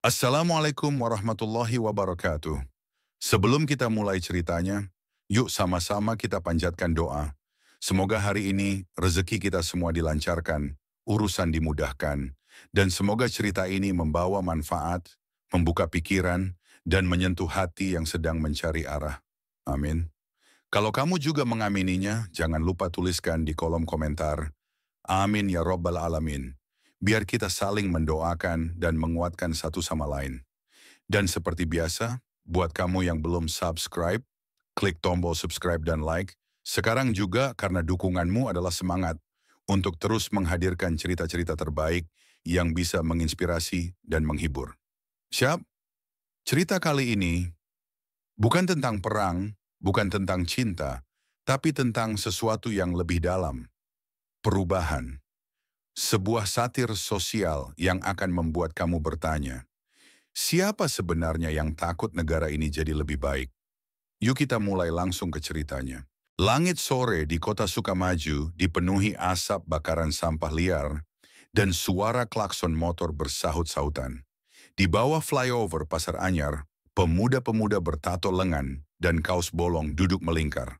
Assalamualaikum warahmatullahi wabarakatuh. Sebelum kita mulai ceritanya, yuk sama-sama kita panjatkan doa. Semoga hari ini rezeki kita semua dilancarkan, urusan dimudahkan, dan semoga cerita ini membawa manfaat, membuka pikiran, dan menyentuh hati yang sedang mencari arah. Amin. Kalau kamu juga mengamininya, jangan lupa tuliskan di kolom komentar. Amin ya Robbal Alamin. Biar kita saling mendoakan dan menguatkan satu sama lain. Dan seperti biasa, buat kamu yang belum subscribe, klik tombol subscribe dan like. Sekarang juga karena dukunganmu adalah semangat untuk terus menghadirkan cerita-cerita terbaik yang bisa menginspirasi dan menghibur. Siap? Cerita kali ini bukan tentang perang, bukan tentang cinta, tapi tentang sesuatu yang lebih dalam, perubahan. Sebuah satir sosial yang akan membuat kamu bertanya, siapa sebenarnya yang takut negara ini jadi lebih baik? Yuk kita mulai langsung ke ceritanya. Langit sore di kota Sukamaju dipenuhi asap bakaran sampah liar dan suara klakson motor bersahut-sahutan. Di bawah flyover Pasar Anyar, pemuda-pemuda bertato lengan dan kaos bolong duduk melingkar.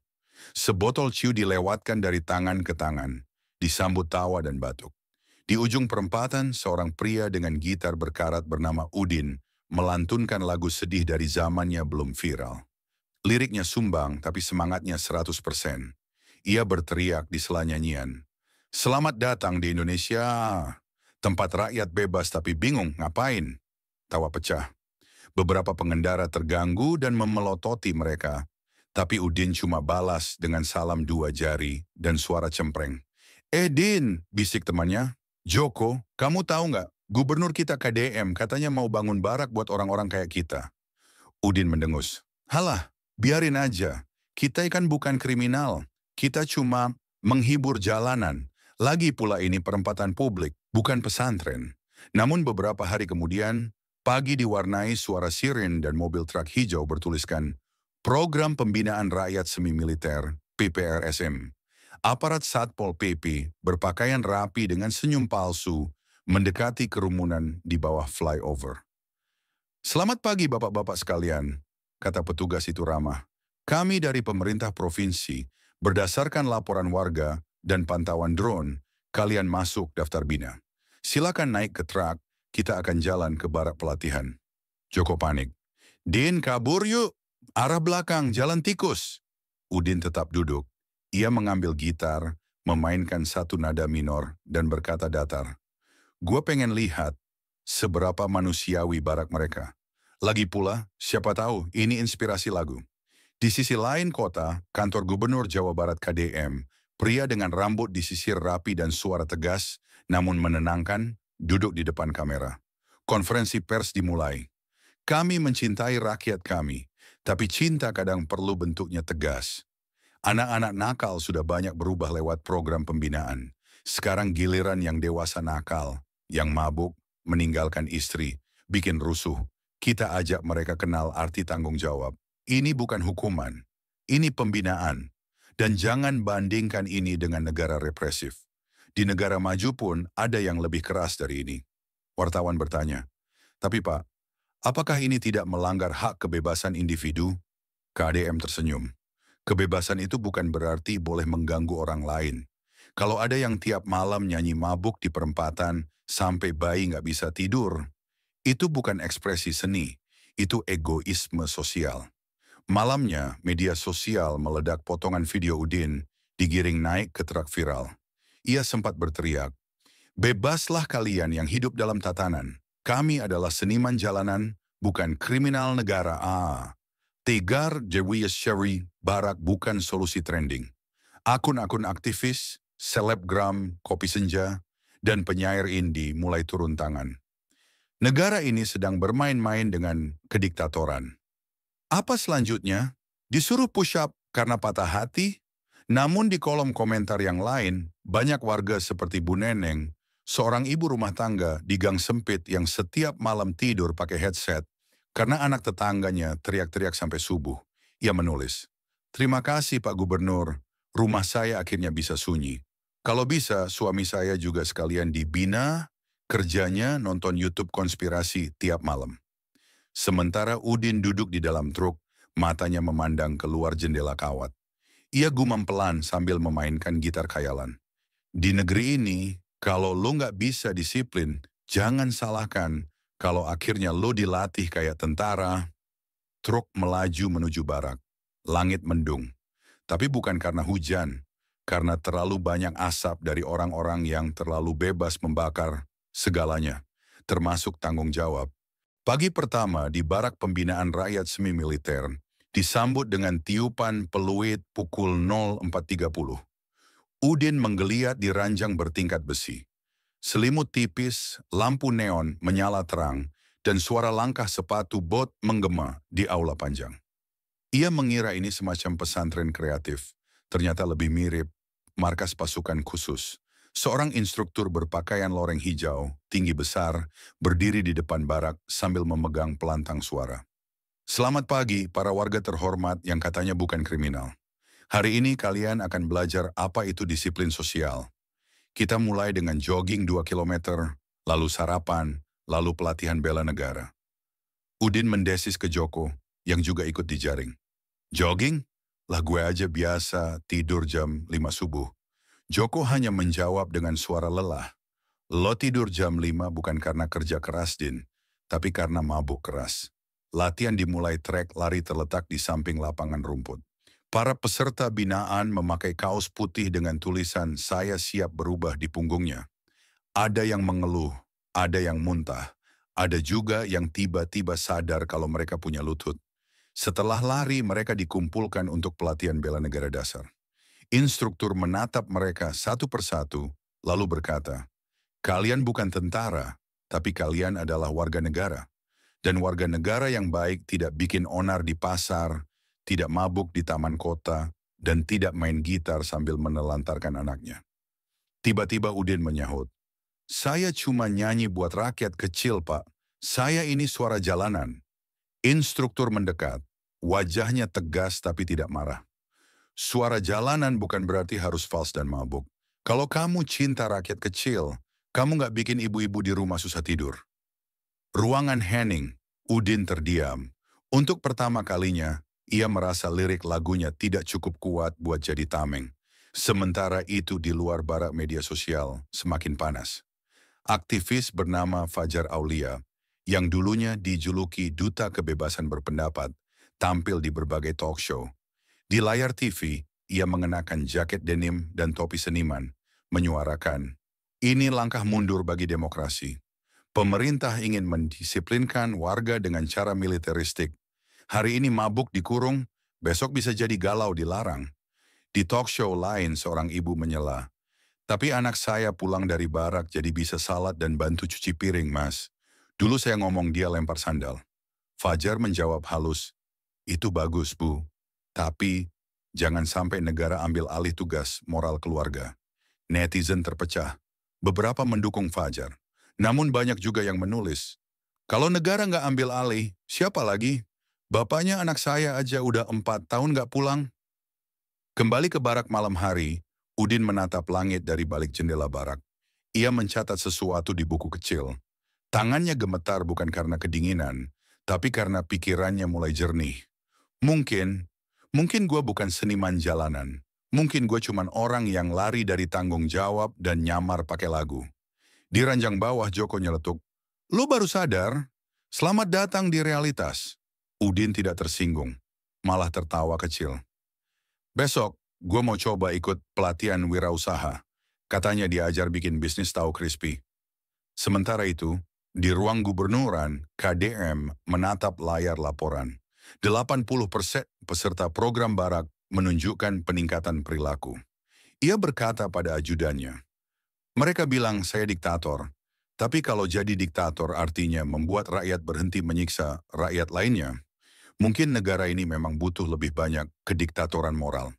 Sebotol ciu dilewatkan dari tangan ke tangan, disambut tawa dan batuk. Di ujung perempatan, seorang pria dengan gitar berkarat bernama Udin melantunkan lagu sedih dari zamannya belum viral. Liriknya sumbang tapi semangatnya 100%. Ia berteriak di sela nyanyian, "Selamat datang di Indonesia, tempat rakyat bebas tapi bingung ngapain?" Tawa pecah. Beberapa pengendara terganggu dan memelototi mereka. Tapi Udin cuma balas dengan salam dua jari dan suara cempreng. Din," bisik temannya. "Joko, kamu tahu nggak? Gubernur kita KDM katanya mau bangun barak buat orang-orang kayak kita." Udin mendengus. "Halah, biarin aja. Kita kan bukan kriminal. Kita cuma menghibur jalanan. Lagi pula ini perempatan publik, bukan pesantren." Namun beberapa hari kemudian, pagi diwarnai suara siren dan mobil truk hijau bertuliskan, Program Pembinaan Rakyat Semi Militer, PPRSM. Aparat Satpol PP berpakaian rapi dengan senyum palsu mendekati kerumunan di bawah flyover. "Selamat pagi bapak-bapak sekalian," kata petugas itu ramah. "Kami dari pemerintah provinsi, berdasarkan laporan warga dan pantauan drone, kalian masuk daftar bina. Silakan naik ke truk, kita akan jalan ke barak pelatihan." Joko panik. "Din, kabur yuk, arah belakang, jalan tikus." Udin tetap duduk. Ia mengambil gitar, memainkan satu nada minor, dan berkata datar, "Gue pengen lihat seberapa manusiawi barak mereka. Lagi pula, siapa tahu ini inspirasi lagu." Di sisi lain kota, kantor Gubernur Jawa Barat KDM, pria dengan rambut disisir rapi dan suara tegas, namun menenangkan, duduk di depan kamera. Konferensi pers dimulai. "Kami mencintai rakyat kami, tapi cinta kadang perlu bentuknya tegas. Anak-anak nakal sudah banyak berubah lewat program pembinaan. Sekarang giliran yang dewasa nakal, yang mabuk, meninggalkan istri, bikin rusuh. Kita ajak mereka kenal arti tanggung jawab. Ini bukan hukuman, ini pembinaan. Dan jangan bandingkan ini dengan negara represif. Di negara maju pun ada yang lebih keras dari ini." Wartawan bertanya, "Tapi Pak, apakah ini tidak melanggar hak kebebasan individu?" KDM tersenyum. "Kebebasan itu bukan berarti boleh mengganggu orang lain. Kalau ada yang tiap malam nyanyi mabuk di perempatan sampai bayi nggak bisa tidur, itu bukan ekspresi seni, itu egoisme sosial." Malamnya, media sosial meledak potongan video Udin digiring naik ke truk viral. Ia sempat berteriak, "Bebaslah kalian yang hidup dalam tatanan. Kami adalah seniman jalanan, bukan kriminal negara." Tegar Jewiya Sherry, barak bukan solusi trending. Akun-akun aktivis, selebgram, kopi senja, dan penyair indie mulai turun tangan. Negara ini sedang bermain-main dengan kediktatoran. Apa selanjutnya? Disuruh push up karena patah hati? Namun di kolom komentar yang lain, banyak warga seperti Bu Neneng, seorang ibu rumah tangga di gang sempit yang setiap malam tidur pakai headset, karena anak tetangganya teriak-teriak sampai subuh. Ia menulis, "Terima kasih Pak Gubernur, rumah saya akhirnya bisa sunyi. Kalau bisa suami saya juga sekalian dibina, Kerjanya nonton YouTube konspirasi tiap malam. Sementara Udin duduk di dalam truk, matanya memandang keluar jendela kawat. Ia gumam pelan sambil memainkan gitar khayalan. Di negeri ini, kalau lo nggak bisa disiplin, jangan salahkan. Kalau akhirnya lo dilatih kayak tentara, truk melaju menuju barak. Langit mendung. Tapi bukan karena hujan, karena terlalu banyak asap dari orang-orang yang terlalu bebas membakar segalanya, termasuk tanggung jawab. Pagi pertama di barak pembinaan rakyat semi militer, disambut dengan tiupan peluit pukul 04.30. Udin menggeliat di ranjang bertingkat besi. Selimut tipis, lampu neon menyala terang, dan suara langkah sepatu bot menggema di aula panjang. Ia mengira ini semacam pesantren kreatif, ternyata lebih mirip markas pasukan khusus. Seorang instruktur berpakaian loreng hijau, tinggi besar, berdiri di depan barak sambil memegang pelantang suara. Selamat pagi para warga terhormat yang katanya bukan kriminal. Hari ini kalian akan belajar apa itu disiplin sosial. Kita mulai dengan jogging 2 kilometer, lalu sarapan, lalu pelatihan bela negara. Udin mendesis ke Joko, yang juga ikut dijaring. Jogging? Lah gue aja biasa tidur jam 5 subuh. Joko hanya menjawab dengan suara lelah. Lo tidur jam 5 bukan karena kerja keras, Din, tapi karena mabuk keras. Latihan dimulai trek lari terletak di samping lapangan rumput. Para peserta binaan memakai kaos putih dengan tulisan "Saya siap berubah" di punggungnya. Ada yang mengeluh, ada yang muntah, ada juga yang tiba-tiba sadar kalau mereka punya lutut. Setelah lari, mereka dikumpulkan untuk pelatihan bela negara dasar. Instruktur menatap mereka satu persatu, lalu berkata, "Kalian bukan tentara, tapi kalian adalah warga negara. Dan warga negara yang baik tidak bikin onar di pasar, tidak mabuk di taman kota, dan tidak main gitar sambil menelantarkan anaknya." Tiba-tiba Udin menyahut, "Saya cuma nyanyi buat rakyat kecil, Pak. Saya ini suara jalanan." Instruktur mendekat, wajahnya tegas tapi tidak marah. "Suara jalanan bukan berarti harus fals dan mabuk. Kalau kamu cinta rakyat kecil, kamu nggak bikin ibu-ibu di rumah susah tidur." Ruangan hening, Udin terdiam. Untuk pertama kalinya, ia merasa lirik lagunya tidak cukup kuat buat jadi tameng. Sementara itu di luar barak media sosial semakin panas. Aktivis bernama Fajar Aulia, yang dulunya dijuluki Duta Kebebasan Berpendapat, tampil di berbagai talk show. Di layar TV, ia mengenakan jaket denim dan topi seniman, menyuarakan, "Ini langkah mundur bagi demokrasi. Pemerintah ingin mendisiplinkan warga dengan cara militeristik. Hari ini mabuk dikurung, besok bisa jadi galau dilarang." Di talk show lain seorang ibu menyela, "Tapi anak saya pulang dari barak jadi bisa salat dan bantu cuci piring, Mas. Dulu saya ngomong dia lempar sandal." Fajar menjawab halus, "Itu bagus, Bu. Tapi jangan sampai negara ambil alih tugas moral keluarga." Netizen terpecah. Beberapa mendukung Fajar. Namun banyak juga yang menulis, "Kalau negara nggak ambil alih, siapa lagi? Bapaknya anak saya aja udah 4 tahun nggak pulang." Kembali ke barak malam hari, Udin menatap langit dari balik jendela barak. Ia mencatat sesuatu di buku kecil. Tangannya gemetar bukan karena kedinginan, tapi karena pikirannya mulai jernih. Mungkin, mungkin gue bukan seniman jalanan. Mungkin gue cuman orang yang lari dari tanggung jawab dan nyamar pakai lagu. Di ranjang bawah Joko nyeletuk, "Lu baru sadar? Selamat datang di realitas." Udin tidak tersinggung, malah tertawa kecil. "Besok, gue mau coba ikut pelatihan wirausaha. Katanya diajar bikin bisnis tahu crispy." Sementara itu, di ruang gubernuran, KDM menatap layar laporan. 80% peserta program barak menunjukkan peningkatan perilaku. Ia berkata pada ajudannya, "Mereka bilang saya diktator, tapi kalau jadi diktator artinya membuat rakyat berhenti menyiksa rakyat lainnya, mungkin negara ini memang butuh lebih banyak kediktatoran moral."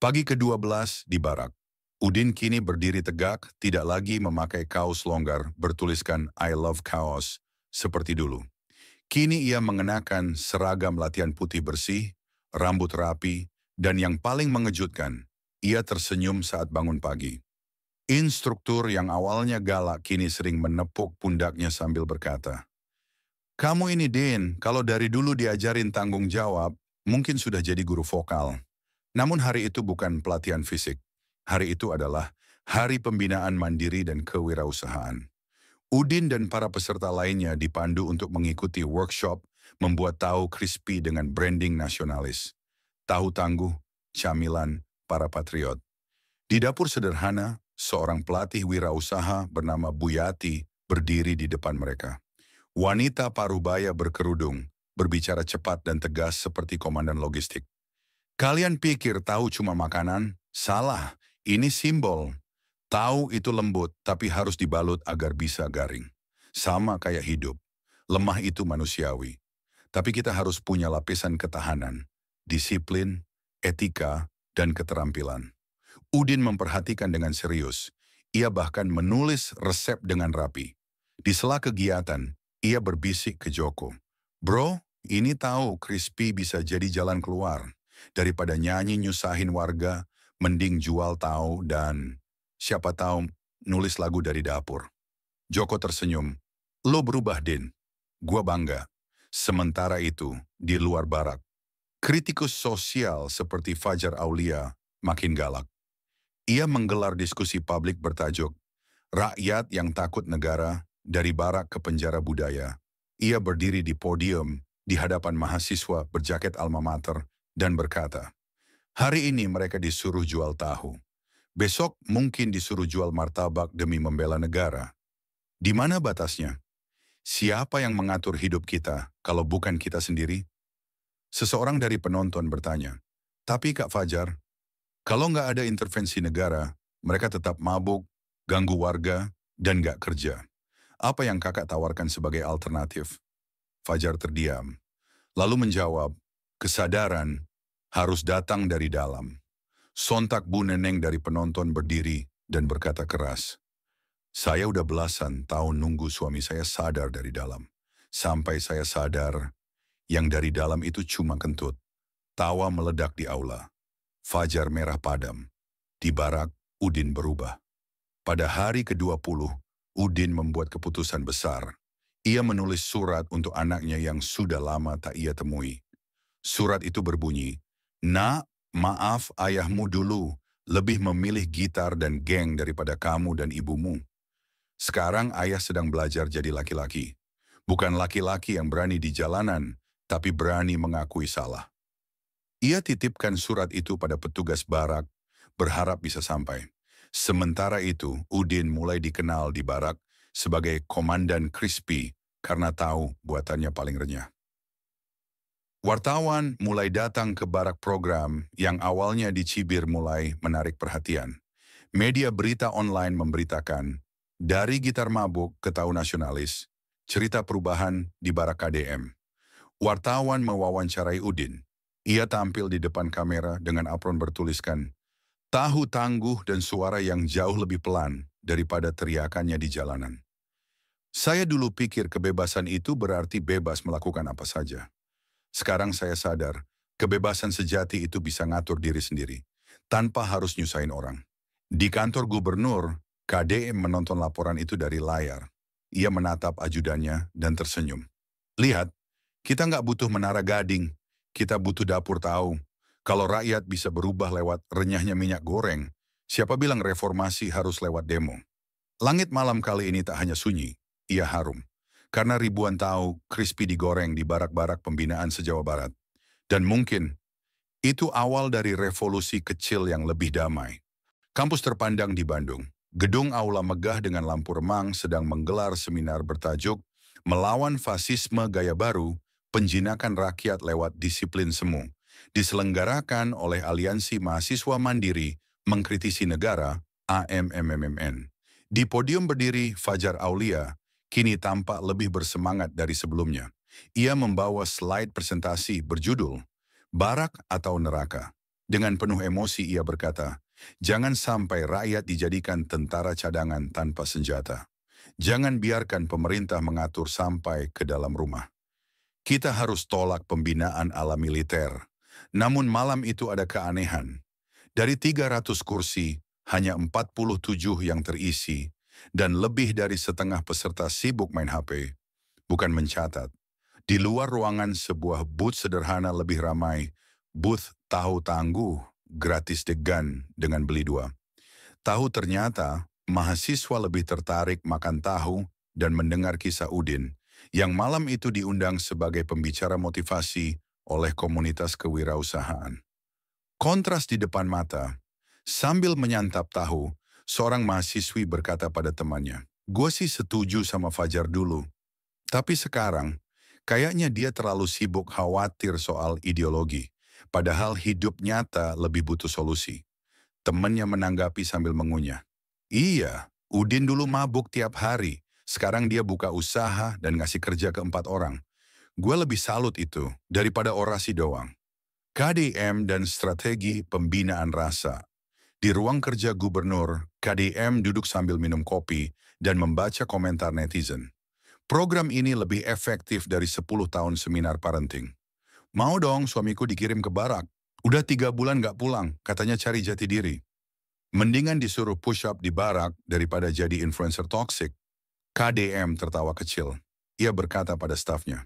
Pagi ke-12 di barak. Udin kini berdiri tegak, tidak lagi memakai kaos longgar bertuliskan "I love chaos" seperti dulu. Kini ia mengenakan seragam latihan putih bersih, rambut rapi, dan yang paling mengejutkan, ia tersenyum saat bangun pagi. Instruktur yang awalnya galak kini sering menepuk pundaknya sambil berkata, "Kamu ini Din, kalau dari dulu diajarin tanggung jawab, mungkin sudah jadi guru vokal." Namun hari itu bukan pelatihan fisik. Hari itu adalah Hari Pembinaan Mandiri dan Kewirausahaan. Udin dan para peserta lainnya dipandu untuk mengikuti workshop membuat tahu crispy dengan branding nasionalis. Tahu tangguh, camilan, para patriot. Di dapur sederhana, seorang pelatih wirausaha bernama Buyati berdiri di depan mereka. Wanita parubaya berkerudung, berbicara cepat dan tegas seperti komandan logistik. "Kalian pikir tahu cuma makanan? Salah, ini simbol. Tahu itu lembut, tapi harus dibalut agar bisa garing. Sama kayak hidup. Lemah itu manusiawi. Tapi kita harus punya lapisan ketahanan, disiplin, etika, dan keterampilan." Udin memperhatikan dengan serius. Ia bahkan menulis resep dengan rapi. Di sela kegiatan, ia berbisik ke Joko. "Bro, ini tahu crispy bisa jadi jalan keluar. Daripada nyanyi nyusahin warga, mending jual tahu dan siapa tahu nulis lagu dari dapur." Joko tersenyum. "Lo berubah, Din. Gua bangga." Sementara itu, di luar barak, kritikus sosial seperti Fajar Aulia makin galak. Ia menggelar diskusi publik bertajuk, "Rakyat yang takut negara, dari barak ke penjara budaya." Ia berdiri di podium di hadapan mahasiswa berjaket alma mater dan berkata, "Hari ini mereka disuruh jual tahu. Besok mungkin disuruh jual martabak demi membela negara. Di mana batasnya? Siapa yang mengatur hidup kita kalau bukan kita sendiri?" Seseorang dari penonton bertanya, "Tapi Kak Fajar, kalau nggak ada intervensi negara, mereka tetap mabuk, ganggu warga, dan nggak kerja. Apa yang kakak tawarkan sebagai alternatif?" Fajar terdiam, lalu menjawab, "Kesadaran harus datang dari dalam." Sontak Bu Neneng dari penonton berdiri dan berkata keras, "Saya udah belasan tahun nunggu suami saya sadar dari dalam. Sampai saya sadar, yang dari dalam itu cuma kentut." Tawa meledak di aula. Fajar merah padam. Di barak, Udin berubah. Pada hari ke-20, Udin membuat keputusan besar. Ia menulis surat untuk anaknya yang sudah lama tak ia temui. Surat itu berbunyi, "Nak, maaf ayahmu dulu, lebih memilih gitar dan geng daripada kamu dan ibumu. Sekarang ayah sedang belajar jadi laki-laki. Bukan laki-laki yang berani di jalanan, tapi berani mengakui salah." Ia titipkan surat itu pada petugas barak, berharap bisa sampai. Sementara itu, Udin mulai dikenal di barak sebagai Komandan Crispy karena tahu buatannya paling renyah. Wartawan mulai datang ke barak program yang awalnya dicibir mulai menarik perhatian. Media berita online memberitakan, dari gitar mabuk ke tahu nasionalis, cerita perubahan di barak KDM. Wartawan mewawancarai Udin. Ia tampil di depan kamera dengan apron bertuliskan, "Tahu tangguh dan suara yang jauh lebih pelan daripada teriakannya di jalanan." Saya dulu pikir kebebasan itu berarti bebas melakukan apa saja. Sekarang saya sadar, kebebasan sejati itu bisa ngatur diri sendiri, tanpa harus nyusahin orang. Di kantor gubernur, KDM menonton laporan itu dari layar. Ia menatap ajudannya dan tersenyum. "Lihat, kita nggak butuh menara gading. Kita butuh dapur tahu. Kalau rakyat bisa berubah lewat renyahnya minyak goreng, siapa bilang reformasi harus lewat demo?" Langit malam kali ini tak hanya sunyi, ia harum. Karena ribuan tahu crispy digoreng di barak-barak pembinaan se-Jawa Barat. Dan mungkin, itu awal dari revolusi kecil yang lebih damai. Kampus terpandang di Bandung. Gedung aula megah dengan lampu remang sedang menggelar seminar bertajuk "Melawan Fasisme Gaya Baru, Penjinakan Rakyat Lewat Disiplin Semu", diselenggarakan oleh Aliansi Mahasiswa Mandiri Mengkritisi Negara, AMMMN. Di podium berdiri Fajar Aulia, kini tampak lebih bersemangat dari sebelumnya. Ia membawa slide presentasi berjudul, "Barak atau Neraka." Dengan penuh emosi ia berkata, "Jangan sampai rakyat dijadikan tentara cadangan tanpa senjata. Jangan biarkan pemerintah mengatur sampai ke dalam rumah. Kita harus tolak pembinaan ala militer." Namun malam itu ada keanehan. Dari 300 kursi, hanya 47 yang terisi, dan lebih dari setengah peserta sibuk main HP, bukan mencatat. Di luar ruangan sebuah booth sederhana lebih ramai, booth tahu tangguh, gratis degan dengan beli dua. Tahu ternyata mahasiswa lebih tertarik makan tahu dan mendengar kisah Udin, yang malam itu diundang sebagai pembicara motivasi oleh komunitas kewirausahaan. Kontras di depan mata, sambil menyantap tahu, seorang mahasiswi berkata pada temannya, "Gue sih setuju sama Fajar dulu, tapi sekarang kayaknya dia terlalu sibuk khawatir soal ideologi, padahal hidup nyata lebih butuh solusi." Temannya menanggapi sambil mengunyah, "Iya, Udin dulu mabuk tiap hari, sekarang dia buka usaha dan ngasih kerja ke 4 orang. Gue lebih salut itu daripada orasi doang." KDM dan strategi pembinaan rasa. Di ruang kerja gubernur, KDM duduk sambil minum kopi dan membaca komentar netizen. "Program ini lebih efektif dari 10 tahun seminar parenting. Mau dong suamiku dikirim ke barak. Udah 3 bulan gak pulang, katanya cari jati diri. Mendingan disuruh push up di barak daripada jadi influencer toxic." KDM tertawa kecil. Ia berkata pada stafnya,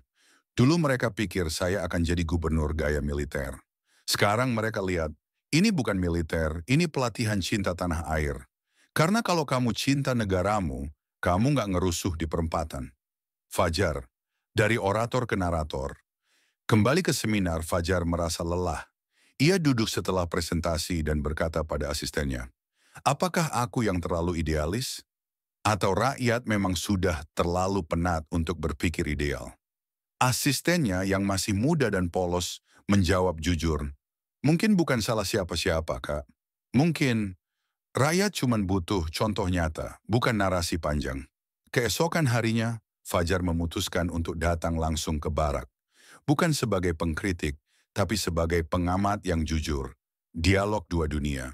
"Dulu mereka pikir saya akan jadi gubernur gaya militer. Sekarang mereka lihat, ini bukan militer, ini pelatihan cinta tanah air. Karena kalau kamu cinta negaramu, kamu nggak ngerusuh di perempatan." Fajar, dari orator ke narator. Kembali ke seminar, Fajar merasa lelah. Ia duduk setelah presentasi dan berkata pada asistennya, "Apakah aku yang terlalu idealis? Atau rakyat memang sudah terlalu penat untuk berpikir ideal?" Asistennya yang masih muda dan polos menjawab jujur, "Mungkin bukan salah siapa-siapa, Kak. Mungkin rakyat cuma butuh contoh nyata, bukan narasi panjang." Keesokan harinya, Fajar memutuskan untuk datang langsung ke barak. Bukan sebagai pengkritik, tapi sebagai pengamat yang jujur. Dialog dua dunia.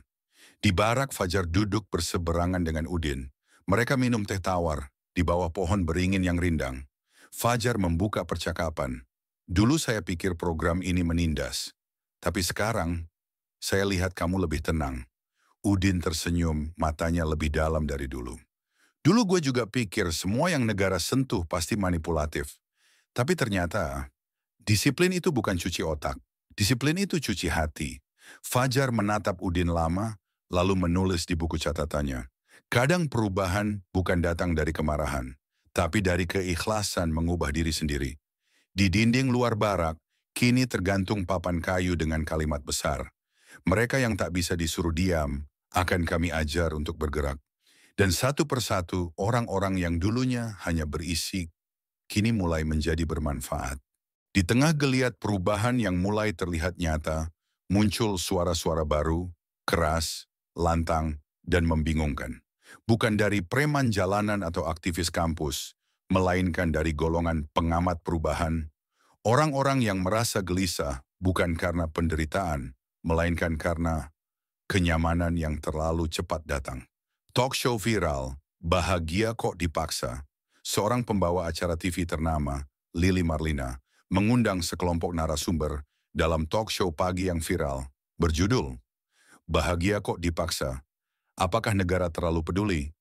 Di barak, Fajar duduk berseberangan dengan Udin. Mereka minum teh tawar di bawah pohon beringin yang rindang. Fajar membuka percakapan. "Dulu saya pikir program ini menindas. Tapi sekarang, saya lihat kamu lebih tenang." Udin tersenyum, matanya lebih dalam dari dulu. "Dulu gue juga pikir semua yang negara sentuh pasti manipulatif. Tapi ternyata, disiplin itu bukan cuci otak. Disiplin itu cuci hati." Fajar menatap Udin lama, lalu menulis di buku catatannya. "Kadang perubahan bukan datang dari kemarahan, tapi dari keikhlasan mengubah diri sendiri." Di dinding luar barak, kini tergantung papan kayu dengan kalimat besar. "Mereka yang tak bisa disuruh diam, akan kami ajar untuk bergerak." Dan satu persatu, orang-orang yang dulunya hanya berisi, kini mulai menjadi bermanfaat. Di tengah geliat perubahan yang mulai terlihat nyata, muncul suara-suara baru, keras, lantang, dan membingungkan. Bukan dari preman jalanan atau aktivis kampus, melainkan dari golongan pengamat perubahan, orang-orang yang merasa gelisah bukan karena penderitaan, melainkan karena kenyamanan yang terlalu cepat datang. Talk show viral, "Bahagia Kok Dipaksa." Seorang pembawa acara TV ternama, Lili Marlina, mengundang sekelompok narasumber dalam talk show pagi yang viral, berjudul, "Bahagia Kok Dipaksa. Apakah negara terlalu peduli?"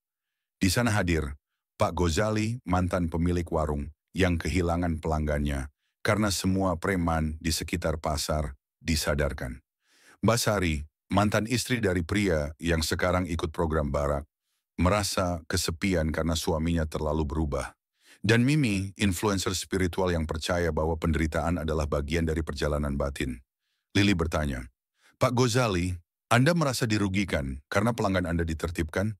Di sana hadir Pak Gozali, mantan pemilik warung yang kehilangan pelanggannya karena semua preman di sekitar pasar disadarkan. Mbak Sari, mantan istri dari pria yang sekarang ikut program barak, merasa kesepian karena suaminya terlalu berubah. Dan Mimi, influencer spiritual yang percaya bahwa penderitaan adalah bagian dari perjalanan batin. Lili bertanya, "Pak Gozali, Anda merasa dirugikan karena pelanggan Anda ditertibkan?"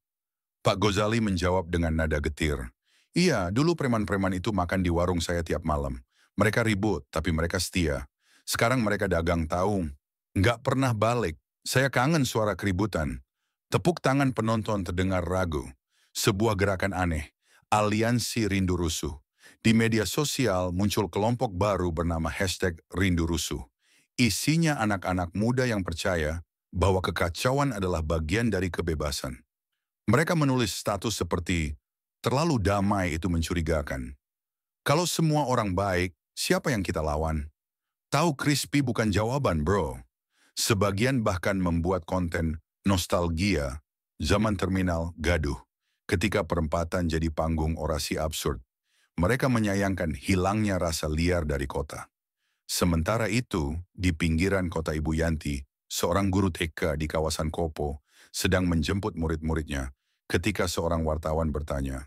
Pak Gozali menjawab dengan nada getir, "Iya, dulu preman-preman itu makan di warung saya tiap malam. Mereka ribut, tapi mereka setia. Sekarang mereka dagang tahu. Nggak pernah balik. Saya kangen suara keributan." Tepuk tangan penonton terdengar ragu. Sebuah gerakan aneh, aliansi rindu rusuh. Di media sosial muncul kelompok baru bernama #RinduRusuh. Isinya anak-anak muda yang percaya bahwa kekacauan adalah bagian dari kebebasan. Mereka menulis status seperti, "Terlalu damai itu mencurigakan. Kalau semua orang baik, siapa yang kita lawan? Tahu crispy bukan jawaban, bro." Sebagian bahkan membuat konten nostalgia Zaman terminal, gaduh. Ketika perempatan jadi panggung orasi absurd, mereka menyayangkan hilangnya rasa liar dari kota. Sementara itu, di pinggiran kota Ibu Yanti, seorang guru TK di kawasan Kopo sedang menjemput murid-muridnya ketika seorang wartawan bertanya,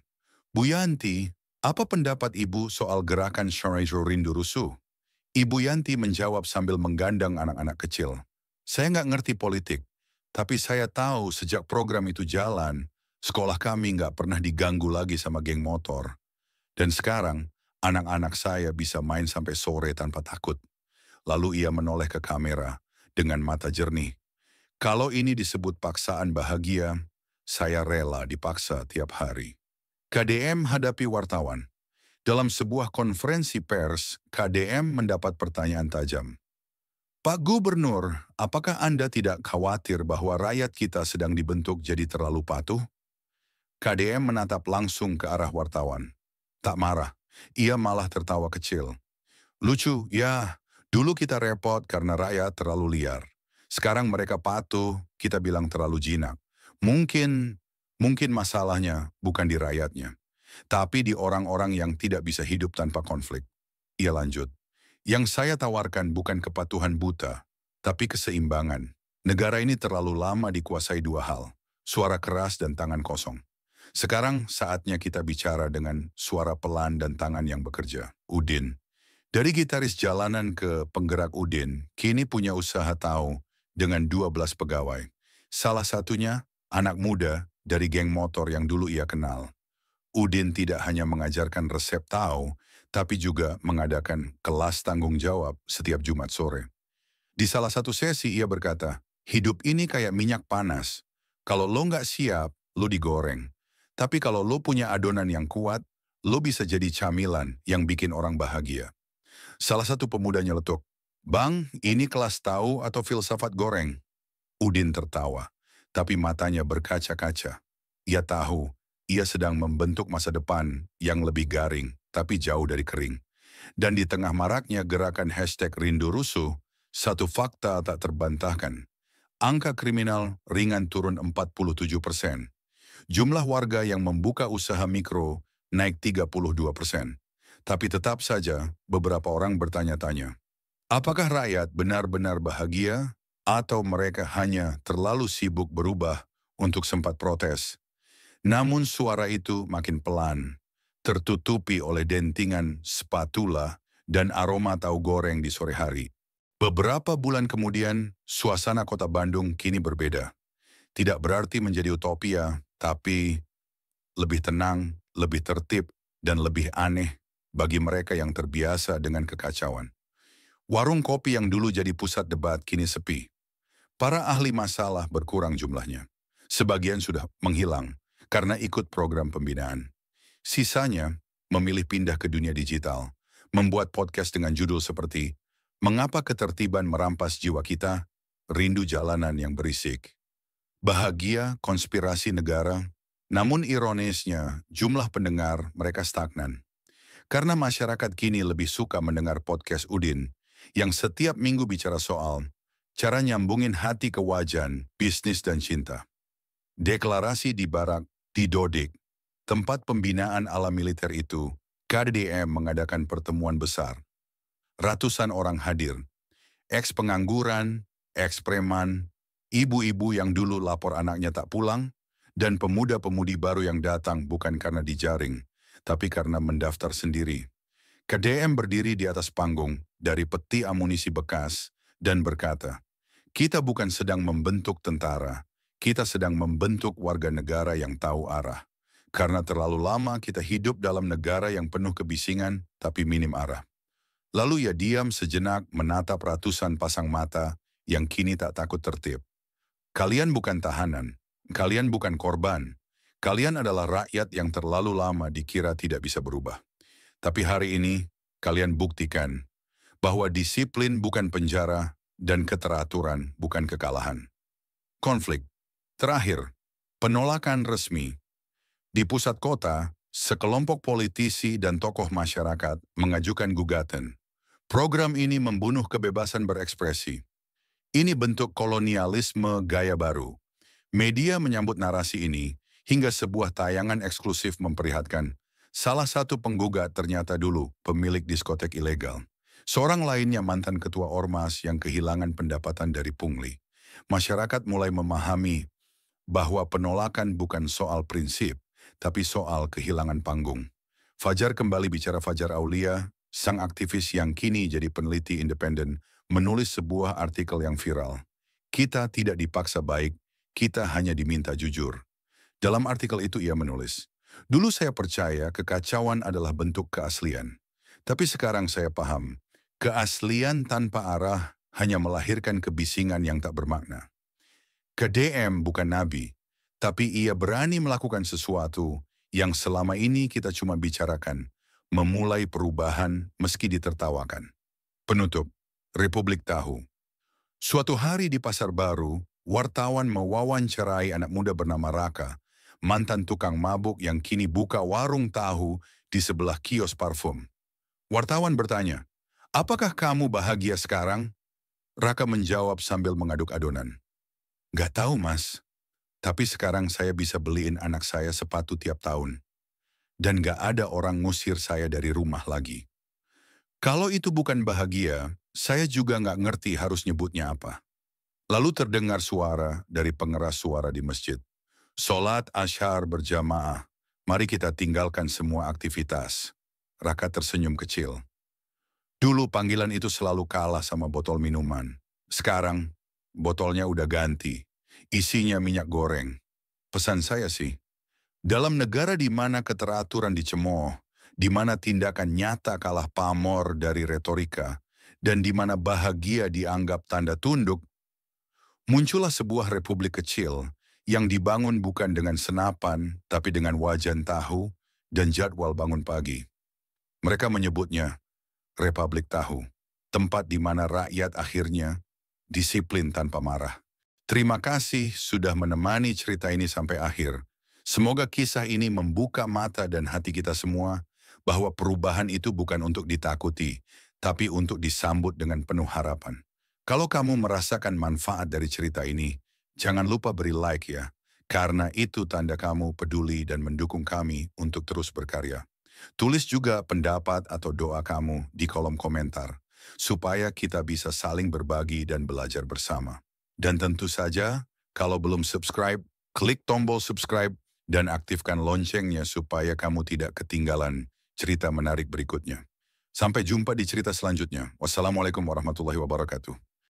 "Bu Yanti, apa pendapat Ibu soal gerakan Sharajo Rindu Rusuh?" Ibu Yanti menjawab sambil menggandang anak-anak kecil. "Saya nggak ngerti politik, tapi saya tahu sejak program itu jalan, sekolah kami nggak pernah diganggu lagi sama geng motor. Dan sekarang, anak-anak saya bisa main sampai sore tanpa takut." Lalu ia menoleh ke kamera dengan mata jernih. "Kalau ini disebut paksaan bahagia, saya rela dipaksa tiap hari." KDM hadapi wartawan. Dalam sebuah konferensi pers, KDM mendapat pertanyaan tajam. "Pak Gubernur, apakah Anda tidak khawatir bahwa rakyat kita sedang dibentuk jadi terlalu patuh?" KDM menatap langsung ke arah wartawan. Tak marah, ia malah tertawa kecil. "Lucu, ya. Dulu kita repot karena rakyat terlalu liar. Sekarang mereka patuh, kita bilang terlalu jinak. Mungkin masalahnya bukan di rakyatnya, tapi di orang-orang yang tidak bisa hidup tanpa konflik." Ia lanjut, "Yang saya tawarkan bukan kepatuhan buta, tapi keseimbangan. Negara ini terlalu lama dikuasai dua hal, suara keras dan tangan kosong. Sekarang saatnya kita bicara dengan suara pelan dan tangan yang bekerja." Udin. Dari gitaris jalanan ke penggerak Udin, kini punya usaha tahu dengan 12 pegawai. Salah satunya anak muda dari geng motor yang dulu ia kenal. Udin tidak hanya mengajarkan resep tahu, tapi juga mengadakan kelas tanggung jawab setiap Jumat sore. Di salah satu sesi ia berkata, "Hidup ini kayak minyak panas. Kalau lo nggak siap, lo digoreng. Tapi kalau lo punya adonan yang kuat, lo bisa jadi camilan yang bikin orang bahagia." Salah satu pemuda nyeletuk, "Bang, ini kelas tahu atau filsafat goreng?" Udin tertawa, tapi matanya berkaca-kaca. Ia tahu, ia sedang membentuk masa depan yang lebih garing, tapi jauh dari kering. Dan di tengah maraknya gerakan #Rindu Rusuh, satu fakta tak terbantahkan. Angka kriminal ringan turun 47%. Jumlah warga yang membuka usaha mikro naik 32%. Tapi tetap saja beberapa orang bertanya-tanya, apakah rakyat benar-benar bahagia atau mereka hanya terlalu sibuk berubah untuk sempat protes? Namun suara itu makin pelan, tertutupi oleh dentingan spatula dan aroma tahu goreng di sore hari. Beberapa bulan kemudian, suasana kota Bandung kini berbeda. Tidak berarti menjadi utopia, tapi lebih tenang, lebih tertib, dan lebih aneh bagi mereka yang terbiasa dengan kekacauan. Warung kopi yang dulu jadi pusat debat kini sepi. Para ahli masalah berkurang jumlahnya. Sebagian sudah menghilang karena ikut program pembinaan. Sisanya memilih pindah ke dunia digital, membuat podcast dengan judul seperti "Mengapa Ketertiban Merampas Jiwa Kita? Rindu Jalanan yang Berisik." Bahagia konspirasi negara, namun ironisnya jumlah pendengar mereka stagnan. Karena masyarakat kini lebih suka mendengar podcast Udin, yang setiap minggu bicara soal cara nyambungin hati ke wajan, bisnis dan cinta. Deklarasi di Barak, di Dodik, tempat pembinaan ala militer itu, KDM mengadakan pertemuan besar. Ratusan orang hadir, eks-pengangguran, eks-preman, ibu-ibu yang dulu lapor anaknya tak pulang, dan pemuda-pemudi baru yang datang bukan karena dijaring, tapi karena mendaftar sendiri. KDM berdiri di atas panggung dari peti amunisi bekas dan berkata, "Kita bukan sedang membentuk tentara, kita sedang membentuk warga negara yang tahu arah. Karena terlalu lama kita hidup dalam negara yang penuh kebisingan tapi minim arah." Lalu ia diam sejenak menatap ratusan pasang mata yang kini tak takut tertib. "Kalian bukan tahanan, kalian bukan korban. Kalian adalah rakyat yang terlalu lama dikira tidak bisa berubah. Tapi hari ini, kalian buktikan bahwa disiplin bukan penjara dan keteraturan bukan kekalahan." Konflik. Terakhir, penolakan resmi. Di pusat kota, sekelompok politisi dan tokoh masyarakat mengajukan gugatan. Program ini membunuh kebebasan berekspresi. Ini bentuk kolonialisme gaya baru. Media menyambut narasi ini hingga sebuah tayangan eksklusif memperlihatkan salah satu penggugat ternyata dulu pemilik diskotek ilegal. Seorang lainnya mantan ketua ormas yang kehilangan pendapatan dari pungli. Masyarakat mulai memahami bahwa penolakan bukan soal prinsip, tapi soal kehilangan panggung. Fajar kembali bicara Fajar Aulia, sang aktivis yang kini jadi peneliti independen, menulis sebuah artikel yang viral. Kita tidak dipaksa baik, kita hanya diminta jujur. Dalam artikel itu ia menulis, dulu saya percaya kekacauan adalah bentuk keaslian. Tapi sekarang saya paham, keaslian tanpa arah hanya melahirkan kebisingan yang tak bermakna. KDM bukan nabi, tapi ia berani melakukan sesuatu yang selama ini kita cuma bicarakan, memulai perubahan meski ditertawakan. Penutup, Republik Tahu. Suatu hari di Pasar Baru, wartawan mewawancarai anak muda bernama Raka, mantan tukang mabuk yang kini buka warung tahu di sebelah kios parfum. Wartawan bertanya, "Apakah kamu bahagia sekarang?" Raka menjawab sambil mengaduk adonan. "Gak tahu, Mas. Tapi sekarang saya bisa beliin anak saya sepatu tiap tahun. Dan gak ada orang ngusir saya dari rumah lagi. Kalau itu bukan bahagia, saya juga gak ngerti harus nyebutnya apa." Lalu terdengar suara dari pengeras suara di masjid. "Sholat Asyar berjamaah. Mari kita tinggalkan semua aktivitas." Raka tersenyum kecil. Dulu panggilan itu selalu kalah sama botol minuman. Sekarang, botolnya udah ganti. Isinya minyak goreng. Pesan saya sih, dalam negara di mana keteraturan dicemooh, di mana tindakan nyata kalah pamor dari retorika, dan di mana bahagia dianggap tanda tunduk, muncullah sebuah republik kecil yang dibangun bukan dengan senapan, tapi dengan wajan tahu dan jadwal bangun pagi. Mereka menyebutnya Republik Tahu, tempat di mana rakyat akhirnya disiplin tanpa marah. Terima kasih sudah menemani cerita ini sampai akhir. Semoga kisah ini membuka mata dan hati kita semua bahwa perubahan itu bukan untuk ditakuti, tapi untuk disambut dengan penuh harapan. Kalau kamu merasakan manfaat dari cerita ini, jangan lupa beri like ya, karena itu tanda kamu peduli dan mendukung kami untuk terus berkarya. Tulis juga pendapat atau doa kamu di kolom komentar, supaya kita bisa saling berbagi dan belajar bersama. Dan tentu saja, kalau belum subscribe, klik tombol subscribe dan aktifkan loncengnya supaya kamu tidak ketinggalan cerita menarik berikutnya. Sampai jumpa di cerita selanjutnya. Wassalamualaikum warahmatullahi wabarakatuh.